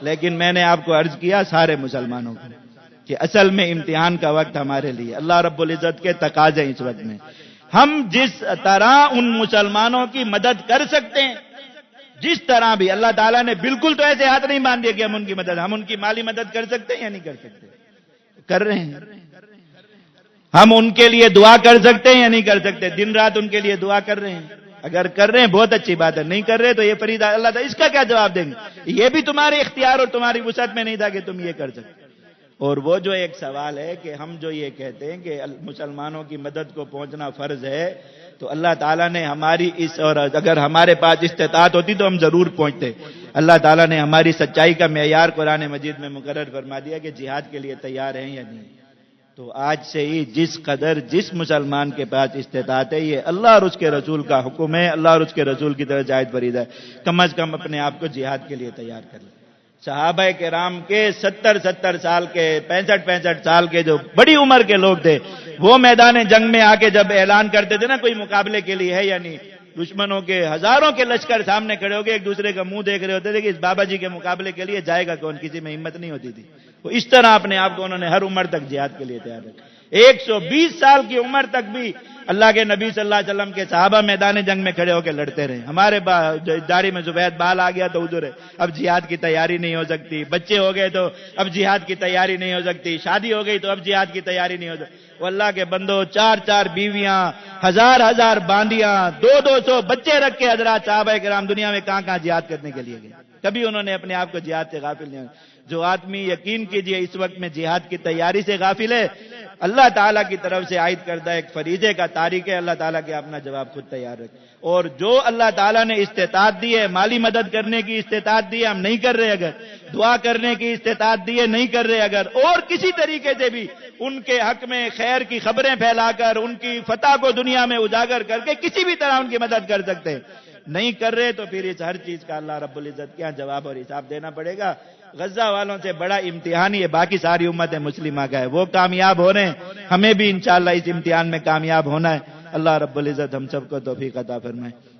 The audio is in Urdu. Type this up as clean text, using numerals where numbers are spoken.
لیکن میں نے آپ کو عرض کیا سارے مسلمانوں کو کہ اصل میں امتحان کا وقت ہمارے لیے اللہ رب العزت کے تقاضے اس وقت میں ہم جس طرح ان مسلمانوں کی مدد کر سکتے ہیں، جس طرح بھی اللہ تعالیٰ نے بالکل تو ایسے ہاتھ نہیں باندھ دیا کہ ہم ان کی مالی مدد کر سکتے ہیں یا نہیں کر سکتے؟ کر رہے ہیں۔ ہم ان کے لیے دعا کر سکتے ہیں یا نہیں کر سکتے؟ دن رات ان کے لیے دعا کر رہے ہیں۔ اگر کر رہے ہیں بہت اچھی بات ہے، نہیں کر رہے تو یہ فریضہ اللہ تعالیٰ اس کا کیا جواب دیں گے؟ یہ بھی تمہارے اختیار اور تمہاری وسعت میں نہیں تھا کہ تم یہ کر سکتے۔ اور وہ جو ایک سوال ہے کہ ہم جو یہ کہتے ہیں کہ مسلمانوں کی مدد کو پہنچنا فرض ہے، تو اللہ تعالیٰ نے ہماری اور اگر ہمارے پاس استطاعت ہوتی تو ہم ضرور پہنچتے۔ اللہ تعالیٰ نے ہماری سچائی کا معیار قرآن مجید میں مقرر فرما دیا کہ جہاد کے لیے تیار ہیں یا نہیں۔ تو آج سے ہی جس قدر جس مسلمان کے پاس استطاعت ہے، یہ اللہ اور اس کے رسول کا حکم ہے، اللہ اور اس کے رسول کی طرف جائز فریضہ ہے، کم از کم اپنے آپ کو جہاد کے لیے تیار کر لیں۔ صحابہ کرام کے 70 سال کے 65 سال کے جو بڑی عمر کے لوگ تھے، وہ میدان جنگ میں آ کے جب اعلان کرتے تھے نا کوئی مقابلے کے لیے ہے یا نہیں، دشمنوں کے ہزاروں کے لشکر سامنے کھڑے ہو کے ایک دوسرے کا منہ دیکھ رہے ہوتے تھے کہ اس بابا جی کے مقابلے کے لیے جائے گا کون، کسی میں ہمت نہیں ہوتی تھی۔ وہ اس طرح اپنے آپ کو انہوں نے ہر عمر تک جہاد کے لیے تیار رکھا۔ 120 سال کی عمر تک بھی اللہ کے نبی صلی اللہ علیہ وسلم کے صحابہ میدان جنگ میں کھڑے ہو کے لڑتے رہے۔ ہمارے داڑھی میں زبید بال آ گیا تو حضور ہے، اب جہاد کی تیاری نہیں ہو سکتی، بچے ہو گئے تو اب جہاد کی تیاری نہیں ہو سکتی، شادی ہو گئی تو اب جہاد کی تیاری نہیں ہو سکتی۔ وہ اللہ کے بندو 4 بیویاں، ہزار باندیاں، 200 بچے رکھ کے حضرات صحابہ کرام دنیا میں کہاں جہاد کرنے کے لیے گئے، کبھی انہوں نے اپنے آپ کو جہاد سے غافل نہیں ہونا۔ جو آدمی یقین کیجئے اس وقت میں جہاد کی تیاری سے غافل ہے، اللہ تعالیٰ کی طرف سے عائد کردہ ایک فریضے کا تارک ہے، اللہ تعالیٰ کے اپنا جواب خود تیار رکھے۔ اور جو اللہ تعالیٰ نے استطاعت دی ہے، مالی مدد کرنے کی استطاعت دی ہے، ہم نہیں کر رہے، اگر دعا کرنے کی استطاعت دی ہے نہیں کر رہے، اگر اور کسی طریقے سے بھی ان کے حق میں خیر کی خبریں پھیلا کر ان کی فتح کو دنیا میں اجاگر کر کے کسی بھی طرح ان کی مدد کر سکتے ہیں، نہیں کر رہے تو پھر اس ہر چیز کا اللہ رب العزت کے یہاں جواب اور حساب دینا پڑے گا۔ غزہ والوں سے بڑا امتحان یہ باقی ساری امت مسلمہ کا ہے، وہ کامیاب ہو رہے ہیں، ہمیں بھی انشاءاللہ اس امتحان میں کامیاب ہونا ہے۔ اللہ رب العزت ہم سب کو توفیق عطا فرمائے۔